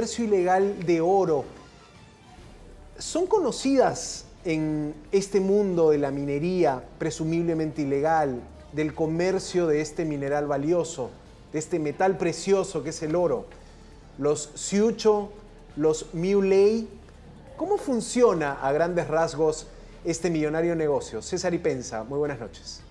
comercio ilegal de oro, ¿son conocidas en este mundo de la minería presumiblemente ilegal, del comercio de este mineral valioso, de este metal precioso que es el oro? Los Siucho, los Miuley, ¿cómo funciona a grandes rasgos este millonario negocio? César Ipenza, muy buenas noches.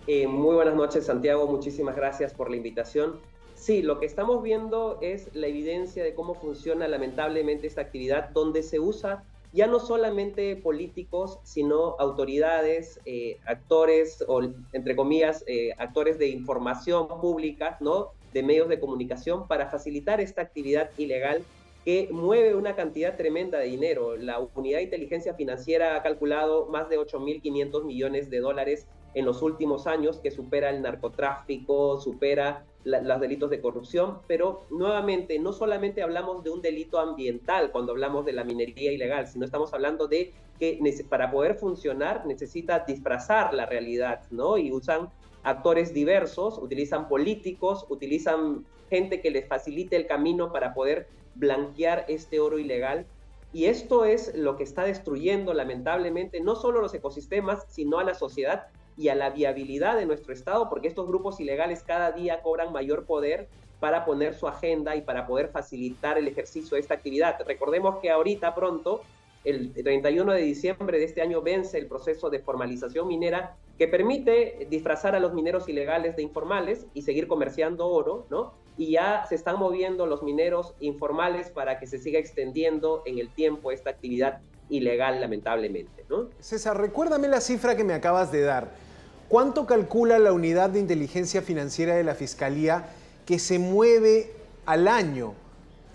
Muy buenas noches, Santiago. Muchísimas gracias por la invitación. Sí, lo que estamos viendo es la evidencia de cómo funciona lamentablemente esta actividad, donde se usa ya no solamente políticos, sino autoridades, actores, o entre comillas, actores de información pública, ¿no? De medios de comunicación, para facilitar esta actividad ilegal que mueve una cantidad tremenda de dinero. La Unidad de Inteligencia Financiera ha calculado más de 8.500 millones de dólares en los últimos años, que supera el narcotráfico, supera los delitos de corrupción, pero nuevamente no solamente hablamos de un delito ambiental cuando hablamos de la minería ilegal, sino estamos hablando de que para poder funcionar necesita disfrazar la realidad, ¿no? Y usan actores diversos, utilizan políticos, utilizan gente que les facilite el camino para poder blanquear este oro ilegal. Y esto es lo que está destruyendo lamentablemente no solo los ecosistemas, sino a la sociedad y a la viabilidad de nuestro Estado, porque estos grupos ilegales cada día cobran mayor poder para poner su agenda y para poder facilitar el ejercicio de esta actividad. Recordemos que ahorita pronto, el 31 de diciembre de este año, vence el proceso de formalización minera que permite disfrazar a los mineros ilegales de informales y seguir comerciando oro, ¿no? Y ya se están moviendo los mineros informales para que se siga extendiendo en el tiempo esta actividad ilegal, lamentablemente, ¿no? César, recuérdame la cifra que me acabas de dar. ¿Cuánto calcula la Unidad de Inteligencia Financiera de la Fiscalía que se mueve al año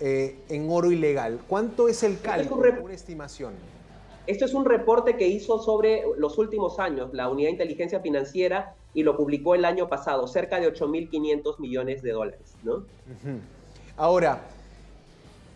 en oro ilegal? ¿Cuánto es el cálculo, una estimación? Esto es un reporte que hizo sobre los últimos años la Unidad de Inteligencia Financiera y lo publicó el año pasado, cerca de 8.500 millones de dólares, ¿no? Ahora,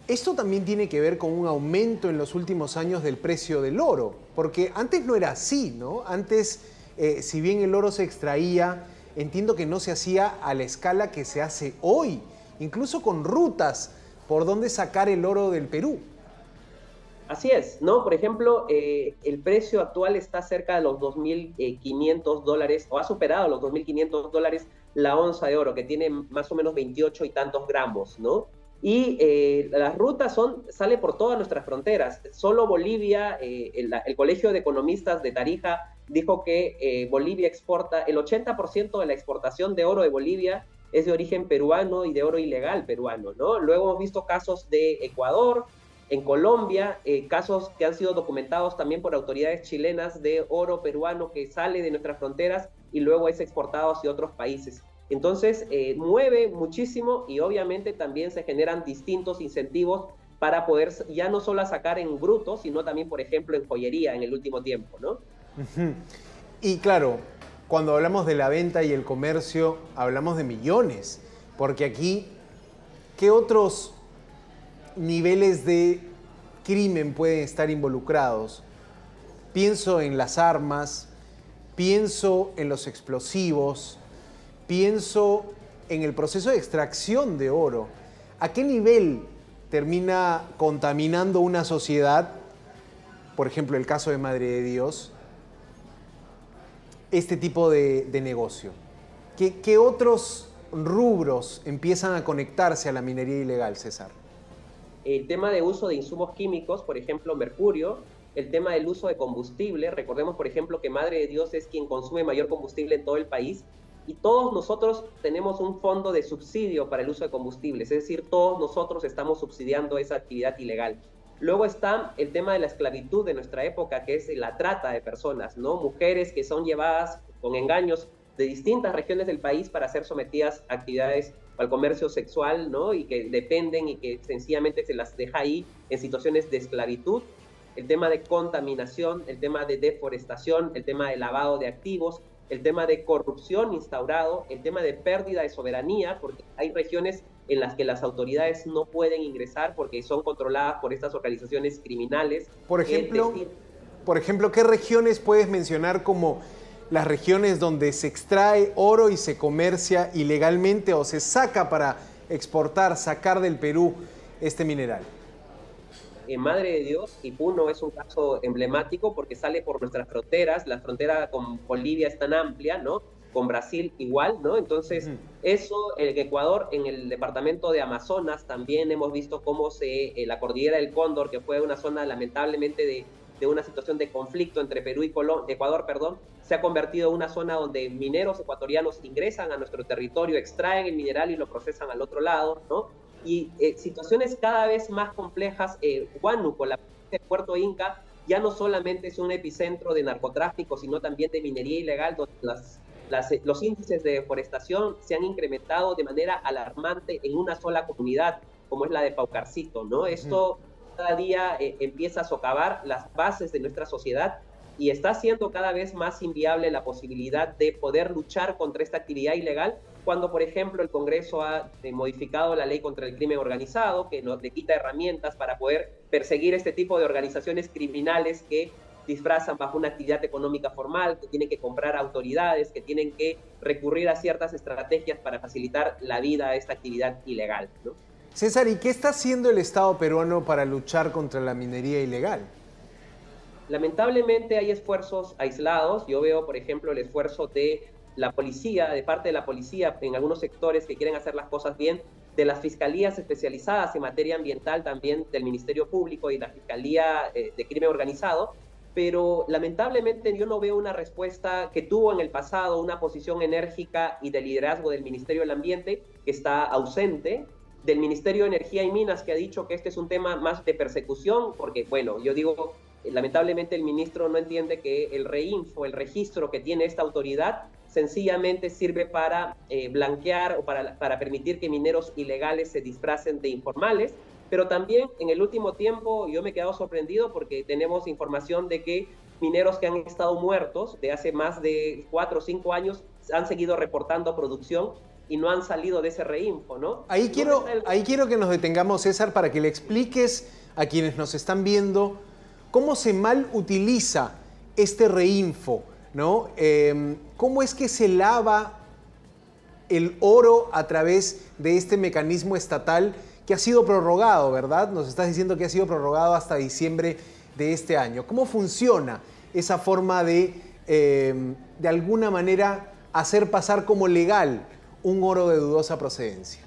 esto también tiene que ver con un aumento en los últimos años del precio del oro, porque antes no era así, ¿no? Antes, si bien el oro se extraía, entiendo que no se hacía a la escala que se hace hoy, incluso con rutas por donde sacar el oro del Perú. Así es, ¿no? Por ejemplo, el precio actual está cerca de los 2.500 dólares, o ha superado los 2.500 dólares la onza de oro, que tiene más o menos 28 y tantos gramos, ¿no? Y las rutas sale por todas nuestras fronteras. Solo Bolivia, el Colegio de Economistas de Tarija dijo que Bolivia exporta, el 80% de la exportación de oro de Bolivia es de origen peruano y de oro ilegal peruano, ¿no? Luego hemos visto casos de Ecuador, en Colombia, casos que han sido documentados también por autoridades chilenas de oro peruano que sale de nuestras fronteras y luego es exportado hacia otros países. Entonces, mueve muchísimo y obviamente también se generan distintos incentivos para poder ya no solo sacar en bruto, sino también, por ejemplo, en joyería en el último tiempo, ¿no? Y claro, cuando hablamos de la venta y el comercio, hablamos de millones, porque aquí, ¿qué otros niveles de crimen pueden estar involucrados? Pienso en las armas, pienso en los explosivos, pienso en el proceso de extracción de oro. ¿A qué nivel termina contaminando una sociedad, por ejemplo, el caso de Madre de Dios, este tipo de negocio? ¿Qué otros rubros empiezan a conectarse a la minería ilegal, César? El tema de uso de insumos químicos, por ejemplo, mercurio, el tema del uso de combustible. Recordemos, por ejemplo, que Madre de Dios es quien consume mayor combustible en todo el país y todos nosotros tenemos un fondo de subsidio para el uso de combustibles, es decir, todos nosotros estamos subsidiando esa actividad ilegal. Luego está el tema de la esclavitud de nuestra época, que es la trata de personas, ¿no? Mujeres que son llevadas con engaños de distintas regiones del país para ser sometidas a actividades al comercio sexual, ¿no? Y que dependen y que sencillamente se las deja ahí en situaciones de esclavitud. El tema de contaminación, el tema de deforestación, el tema de lavado de activos, el tema de corrupción instaurado, el tema de pérdida de soberanía, porque hay regiones en las que las autoridades no pueden ingresar porque son controladas por estas organizaciones criminales. Por ejemplo, ¿qué regiones puedes mencionar como las regiones donde se extrae oro y se comercia ilegalmente o se saca para exportar, sacar del Perú este mineral? En Madre de Dios y Puno es un caso emblemático porque sale por nuestras fronteras, la frontera con Bolivia es tan amplia, ¿no? Con Brasil igual, ¿no? Entonces, eso, en Ecuador, en el departamento de Amazonas, también hemos visto cómo la cordillera del Cóndor, que fue una zona lamentablemente de una situación de conflicto entre Perú y Ecuador, perdón, se ha convertido en una zona donde mineros ecuatorianos ingresan a nuestro territorio, extraen el mineral y lo procesan al otro lado, ¿no? Y situaciones cada vez más complejas. Huánuco, la provincia de Puerto Inca, ya no solamente es un epicentro de narcotráfico, sino también de minería ilegal, donde los índices de deforestación se han incrementado de manera alarmante en una sola comunidad, como es la de Paucarcito, ¿no? Esto cada día empieza a socavar las bases de nuestra sociedad y está haciendo cada vez más inviable la posibilidad de poder luchar contra esta actividad ilegal, cuando, por ejemplo, el Congreso ha modificado la ley contra el crimen organizado, que le quita herramientas para poder perseguir este tipo de organizaciones criminales que disfrazan bajo una actividad económica formal, que tienen que comprar autoridades, que tienen que recurrir a ciertas estrategias para facilitar la vida a esta actividad ilegal, ¿no? César, ¿y qué está haciendo el Estado peruano para luchar contra la minería ilegal? Lamentablemente hay esfuerzos aislados. Yo veo, por ejemplo, el esfuerzo de la policía, de parte de la policía en algunos sectores que quieren hacer las cosas bien, de las fiscalías especializadas en materia ambiental también, del Ministerio Público y la Fiscalía de Crimen Organizado, pero lamentablemente yo no veo una respuesta que tuvo en el pasado una posición enérgica y de liderazgo del Ministerio del Ambiente, que está ausente, del Ministerio de Energía y Minas, que ha dicho que este es un tema más de persecución, porque, bueno, yo digo, lamentablemente el ministro no entiende que el REINFO, el registro que tiene esta autoridad, sencillamente sirve para blanquear o para permitir que mineros ilegales se disfracen de informales, pero también en el último tiempo yo me he quedado sorprendido porque tenemos información de que mineros que han estado muertos de hace más de 4 o 5 años han seguido reportando producción y no han salido de ese REINFO, ¿no? Ahí quiero que nos detengamos, César, para que le expliques a quienes nos están viendo cómo se mal utiliza este REINFO, ¿no? ¿Cómo es que se lava el oro a través de este mecanismo estatal que ha sido prorrogado, ¿verdad? Nos estás diciendo que ha sido prorrogado hasta diciembre de este año. ¿Cómo funciona esa forma de alguna manera, hacer pasar como legal un oro de dudosa procedencia?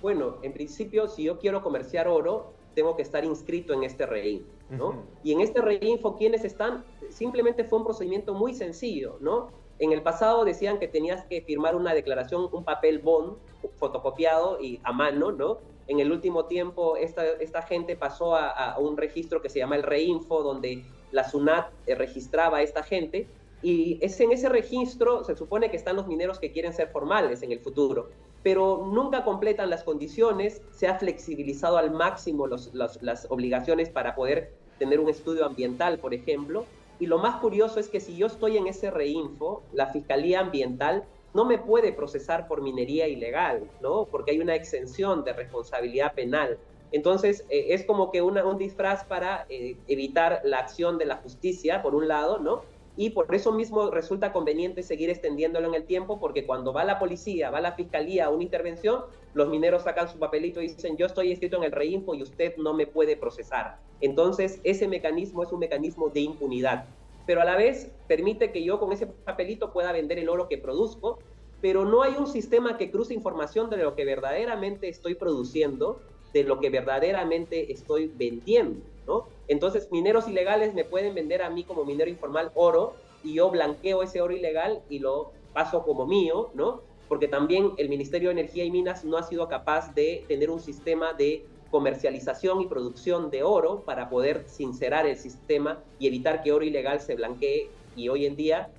Bueno, en principio, si yo quiero comerciar oro, tengo que estar inscrito en este REINFO, ¿no? Y en este REINFO, ¿quiénes están? Simplemente fue un procedimiento muy sencillo, ¿no? En el pasado decían que tenías que firmar una declaración, un papel bond, fotocopiado y a mano, ¿no? En el último tiempo, esta gente pasó a un registro que se llama el REINFO, donde la SUNAT registraba a esta gente, y en ese registro se supone que están los mineros que quieren ser formales en el futuro, pero nunca completan las condiciones. Se ha flexibilizado al máximo las obligaciones para poder tener un estudio ambiental, por ejemplo, y lo más curioso es que si yo estoy en ese REINFO, la Fiscalía Ambiental no me puede procesar por minería ilegal, ¿no? Porque hay una exención de responsabilidad penal. Entonces, es como que un disfraz para evitar la acción de la justicia, por un lado, ¿no? Y por eso mismo resulta conveniente seguir extendiéndolo en el tiempo, porque cuando va la policía, va la fiscalía a una intervención, los mineros sacan su papelito y dicen: yo estoy inscrito en el REINFO y usted no me puede procesar. Entonces, ese mecanismo es un mecanismo de impunidad, pero a la vez permite que yo con ese papelito pueda vender el oro que produzco, pero no hay un sistema que cruce información de lo que verdaderamente estoy produciendo, de lo que verdaderamente estoy vendiendo, ¿no? Entonces, mineros ilegales me pueden vender a mí como minero informal oro, y yo blanqueo ese oro ilegal y lo paso como mío, ¿no? Porque también el Ministerio de Energía y Minas no ha sido capaz de tener un sistema de comercialización y producción de oro para poder sincerar el sistema y evitar que oro ilegal se blanquee. Y hoy en día,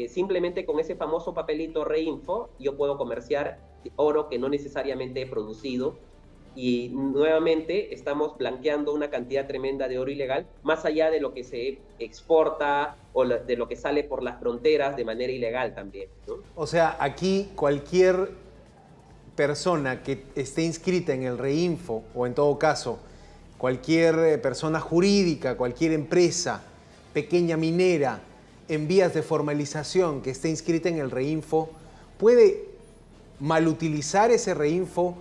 simplemente con ese famoso papelito REINFO, yo puedo comerciar oro que no necesariamente he producido. Y nuevamente estamos blanqueando una cantidad tremenda de oro ilegal, más allá de lo que se exporta o de lo que sale por las fronteras de manera ilegal también, ¿no? O sea, aquí cualquier persona que esté inscrita en el REINFO, o en todo caso, cualquier persona jurídica, cualquier empresa, pequeña minera, en vías de formalización que esté inscrita en el REINFO, puede malutilizar ese REINFo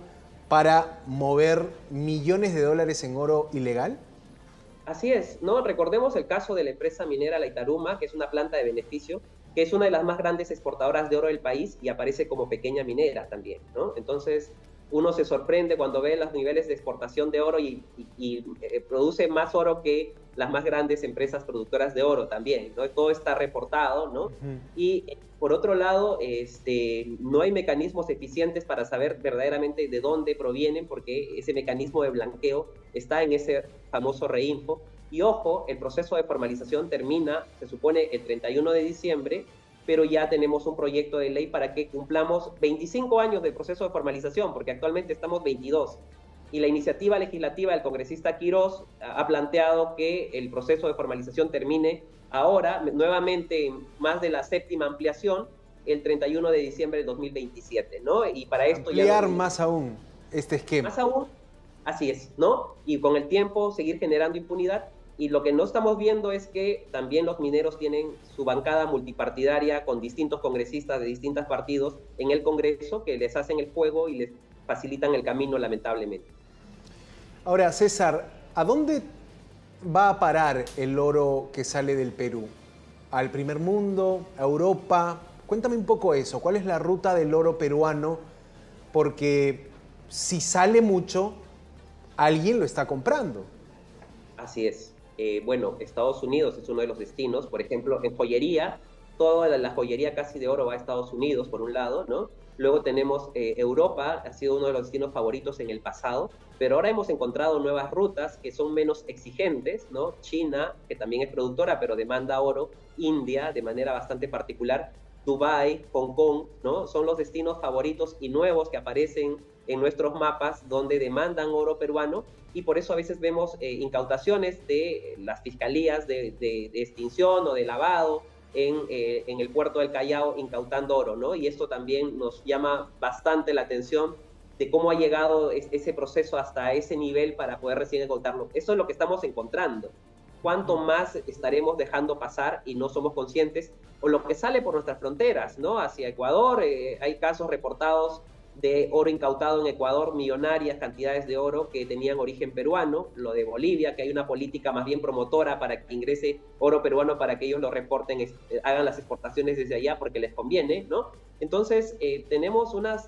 para mover millones de dólares en oro ilegal? Así es, ¿no? Recordemos el caso de la empresa minera La Itaruma, que es una planta de beneficio, que es una de las más grandes exportadoras de oro del país y aparece como pequeña minera también, ¿no? Entonces, uno se sorprende cuando ve los niveles de exportación de oro y produce más oro que las más grandes empresas productoras de oro también, ¿no? Todo está reportado, ¿no? Y por otro lado, no hay mecanismos eficientes para saber verdaderamente de dónde provienen, porque ese mecanismo de blanqueo está en ese famoso reinfo. Y ojo, el proceso de formalización termina, se supone, el 31 de diciembre, pero ya tenemos un proyecto de ley para que cumplamos 25 años del proceso de formalización, porque actualmente estamos 22. Y la iniciativa legislativa del congresista Quirós ha planteado que el proceso de formalización termine ahora, nuevamente más de la séptima ampliación, el 31 de diciembre del 2027, ¿no? Y para esto ampliar más aún este esquema. Más aún, así es, ¿no? Y con el tiempo seguir generando impunidad. Y lo que no estamos viendo es que también los mineros tienen su bancada multipartidaria con distintos congresistas de distintos partidos en el Congreso que les hacen el juego y les facilitan el camino, lamentablemente. Ahora, César, ¿a dónde va a parar el oro que sale del Perú? ¿Al primer mundo? ¿A Europa? Cuéntame un poco eso. ¿Cuál es la ruta del oro peruano? Porque si sale mucho, alguien lo está comprando. Así es. Bueno, Estados Unidos es uno de los destinos. Por ejemplo, en joyería, toda la joyería casi de oro va a Estados Unidos, por un lado, ¿no? Luego tenemos Europa, ha sido uno de los destinos favoritos en el pasado, pero ahora hemos encontrado nuevas rutas que son menos exigentes, ¿no? China, que también es productora, pero demanda oro. India, de manera bastante particular. Dubái, Hong Kong, ¿no? Son los destinos favoritos y nuevos que aparecen en nuestros mapas donde demandan oro peruano, y por eso a veces vemos incautaciones de las fiscalías de extinción o de lavado en el puerto del Callao incautando oro, ¿no? Y esto también nos llama bastante la atención de cómo ha llegado ese proceso hasta ese nivel para poder recién incautarlo. Eso es lo que estamos encontrando. ¿Cuánto más estaremos dejando pasar y no somos conscientes? O lo que sale por nuestras fronteras, ¿no? Hacia Ecuador, hay casos reportados de oro incautado en Ecuador, millonarias cantidades de oro que tenían origen peruano. Lo de Bolivia, que hay una política más bien promotora para que ingrese oro peruano para que ellos lo reporten, hagan las exportaciones desde allá porque les conviene, ¿no? Entonces, tenemos una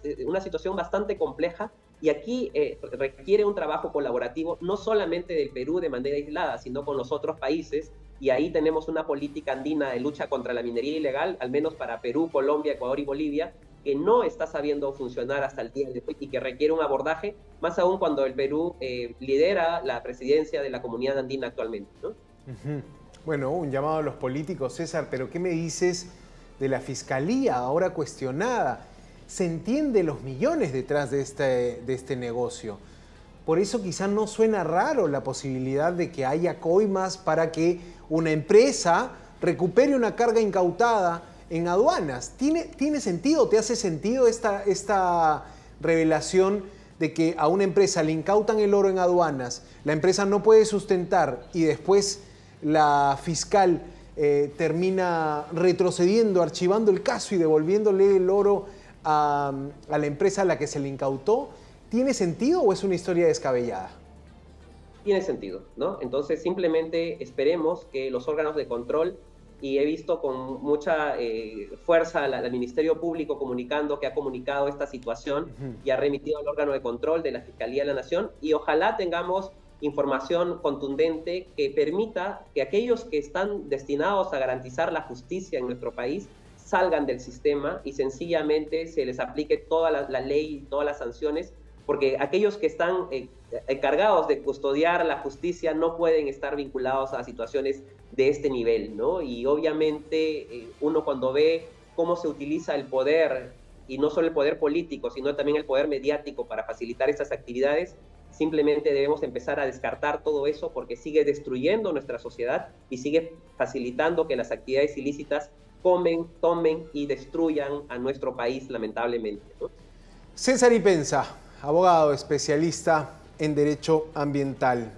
situación bastante compleja y aquí requiere un trabajo colaborativo, no solamente del Perú de manera aislada, sino con los otros países, y ahí tenemos una política andina de lucha contra la minería ilegal, al menos para Perú, Colombia, Ecuador y Bolivia, que no está sabiendo funcionar hasta el día de hoy y que requiere un abordaje, más aún cuando el Perú lidera la presidencia de la Comunidad Andina actualmente, ¿no? Bueno, un llamado a los políticos, César, pero ¿qué me dices de la Fiscalía ahora cuestionada? Se entiende los millones detrás de este negocio. Por eso quizás no suena raro la posibilidad de que haya coimas para que una empresa recupere una carga incautada en aduanas. ¿Tiene sentido? ¿Te hace sentido esta revelación de que a una empresa le incautan el oro en aduanas, la empresa no puede sustentar y después la fiscal termina retrocediendo, archivando el caso y devolviéndole el oro a la empresa a la que se le incautó? ¿Tiene sentido o es una historia descabellada? Tiene sentido, ¿no? Entonces simplemente esperemos que los órganos de control, y he visto con mucha fuerza al Ministerio Público comunicando que ha comunicado esta situación y ha remitido al órgano de control de la Fiscalía de la Nación, y ojalá tengamos información contundente que permita que aquellos que están destinados a garantizar la justicia en nuestro país salgan del sistema y sencillamente se les aplique toda la ley y todas las sanciones, porque aquellos que están encargados de custodiar la justicia no pueden estar vinculados a situaciones de este nivel, ¿no? Y obviamente uno cuando ve cómo se utiliza el poder, y no solo el poder político, sino también el poder mediático para facilitar estas actividades, simplemente debemos empezar a descartar todo eso porque sigue destruyendo nuestra sociedad y sigue facilitando que las actividades ilícitas tomen y destruyan a nuestro país, lamentablemente, ¿no? César Ipenza, abogado especialista en Derecho Ambiental.